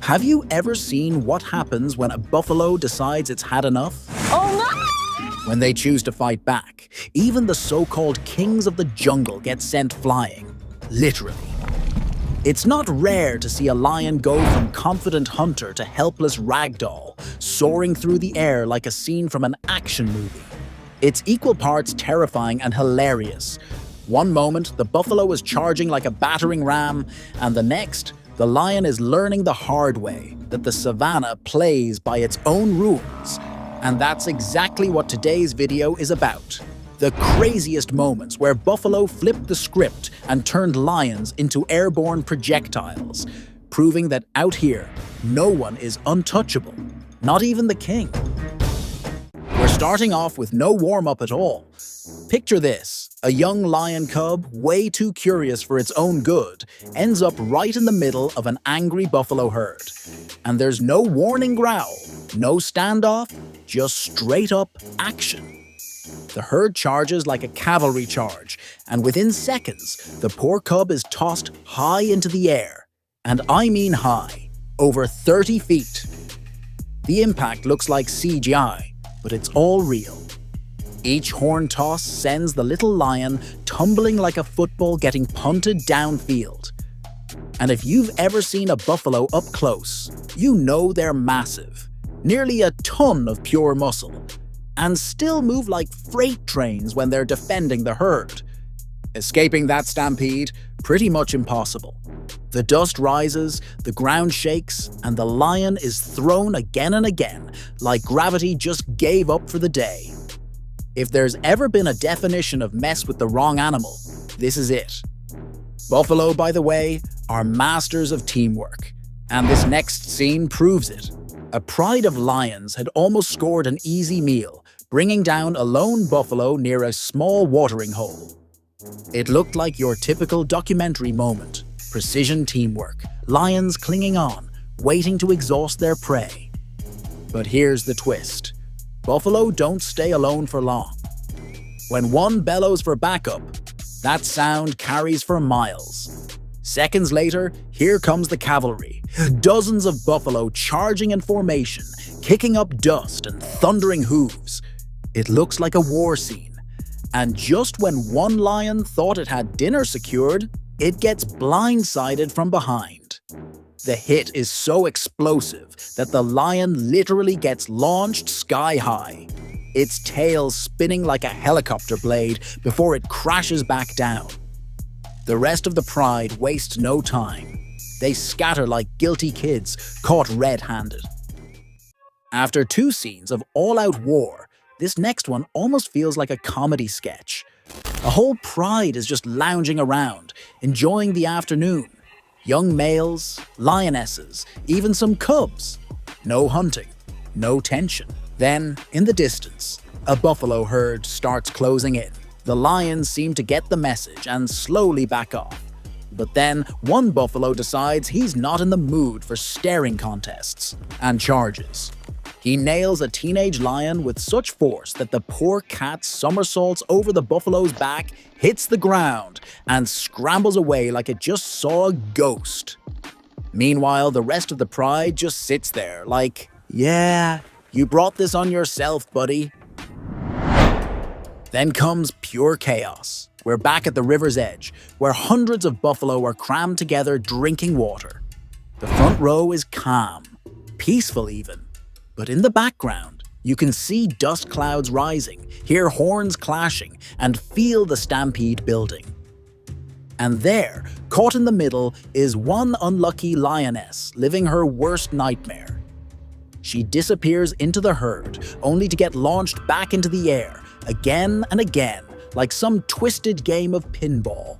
Have you ever seen what happens when a buffalo decides it's had enough? Oh no! When they choose to fight back, even the so-called kings of the jungle get sent flying. Literally. It's not rare to see a lion go from confident hunter to helpless ragdoll, soaring through the air like a scene from an action movie. It's equal parts terrifying and hilarious. One moment, the buffalo is charging like a battering ram, and the next, the lion is learning the hard way that the savannah plays by its own rules. And that's exactly what today's video is about. The craziest moments where buffalo flipped the script and turned lions into airborne projectiles, proving that out here, no one is untouchable, not even the king. We're starting off with no warm-up at all. Picture this, a young lion cub, way too curious for its own good, ends up right in the middle of an angry buffalo herd. And there's no warning growl, no standoff, just straight-up action. The herd charges like a cavalry charge, and within seconds, the poor cub is tossed high into the air. And I mean high, over 30 feet. The impact looks like CGI, but it's all real. Each horn toss sends the little lion tumbling like a football getting punted downfield. And if you've ever seen a buffalo up close, you know they're massive, nearly a ton of pure muscle, and still move like freight trains when they're defending the herd. Escaping that stampede, pretty much impossible. The dust rises, the ground shakes, and the lion is thrown again and again, like gravity just gave up for the day. If there's ever been a definition of mess with the wrong animal, this is it. Buffalo, by the way, are masters of teamwork, and this next scene proves it. A pride of lions had almost scored an easy meal, bringing down a lone buffalo near a small watering hole. It looked like your typical documentary moment. Precision teamwork, lions clinging on, waiting to exhaust their prey. But here's the twist. Buffalo don't stay alone for long. When one bellows for backup, that sound carries for miles. Seconds later, here comes the cavalry. Dozens of buffalo charging in formation, kicking up dust and thundering hooves. It looks like a war scene. And just when one lion thought it had dinner secured, it gets blindsided from behind. The hit is so explosive that the lion literally gets launched sky high, its tail spinning like a helicopter blade before it crashes back down. The rest of the pride wastes no time. They scatter like guilty kids caught red-handed. After two scenes of all-out war, this next one almost feels like a comedy sketch. A whole pride is just lounging around, enjoying the afternoon. Young males, lionesses, even some cubs. No hunting, no tension. Then, in the distance, a buffalo herd starts closing in. The lions seem to get the message and slowly back off. But then, one buffalo decides he's not in the mood for staring contests and charges. He nails a teenage lion with such force that the poor cat somersaults over the buffalo's back, hits the ground, and scrambles away like it just saw a ghost. Meanwhile, the rest of the pride just sits there like, yeah, you brought this on yourself, buddy. Then comes pure chaos. We're back at the river's edge, where hundreds of buffalo are crammed together drinking water. The front row is calm, peaceful even. But in the background, you can see dust clouds rising, hear horns clashing, and feel the stampede building. And there, caught in the middle, is one unlucky lioness living her worst nightmare. She disappears into the herd, only to get launched back into the air, again and again, like some twisted game of pinball.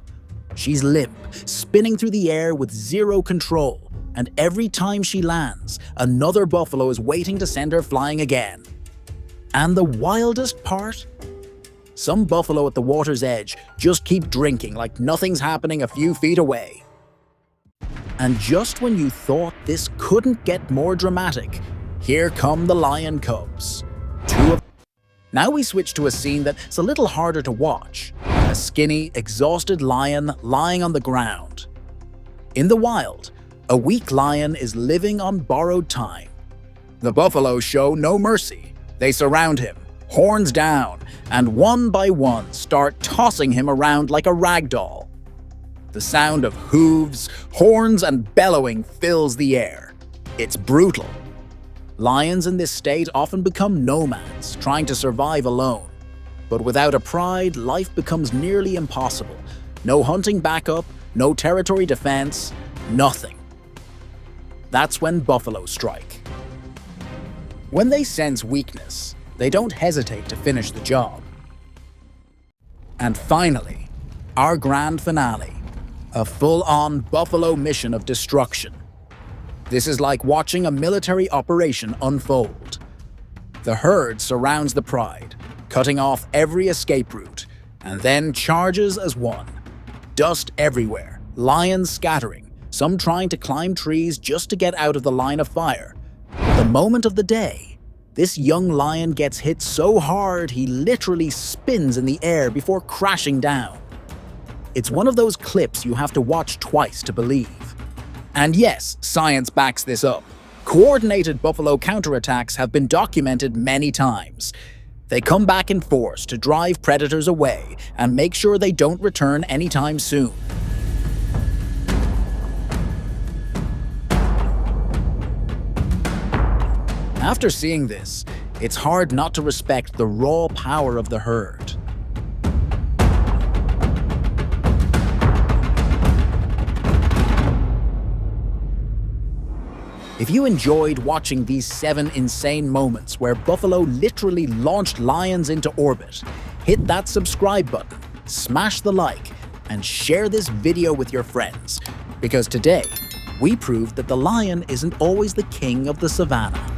She's limp, spinning through the air with zero control. And every time she lands, another buffalo is waiting to send her flying again. And the wildest part? Some buffalo at the water's edge just keep drinking like nothing's happening a few feet away. And just when you thought this couldn't get more dramatic, here come the lion cubs. Now we switch to a scene that's a little harder to watch. a skinny, exhausted lion lying on the ground. In the wild, a weak lion is living on borrowed time. The buffalo show no mercy. They surround him, horns down, and one by one start tossing him around like a ragdoll. The sound of hooves, horns, and bellowing fills the air. It's brutal. Lions in this state often become nomads, trying to survive alone. But without a pride, life becomes nearly impossible. No hunting backup, no territory defense, nothing. That's when buffalo strike. When they sense weakness, they don't hesitate to finish the job. And finally, our grand finale, a full-on buffalo mission of destruction. This is like watching a military operation unfold. The herd surrounds the pride, cutting off every escape route, and then charges as one. Dust everywhere, lions scattering, some trying to climb trees just to get out of the line of fire. The moment of the day, this young lion gets hit so hard he literally spins in the air before crashing down. It's one of those clips you have to watch twice to believe. And yes, science backs this up. Coordinated buffalo counterattacks have been documented many times. They come back in force to drive predators away and make sure they don't return anytime soon. After seeing this, it's hard not to respect the raw power of the herd. If you enjoyed watching these 7 insane moments where buffalo literally launched lions into orbit, hit that subscribe button, smash the like, and share this video with your friends. Because today, we proved that the lion isn't always the king of the savannah.